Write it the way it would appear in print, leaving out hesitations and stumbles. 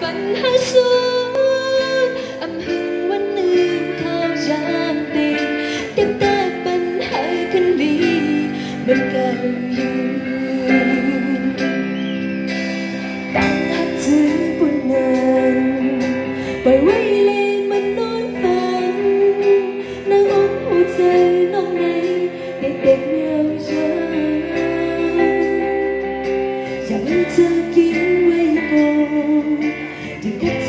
vẫn hát suốt âm hưởng vẫn nương thao giang tình tiếp ta vẫn hai thân ly bên cạnh bạn hát dưới buồn nàn bởi quay lên mình nói vàng nắng ôm một giây nóng này để bên nhau dần chẳng như kín quay cầu thì cách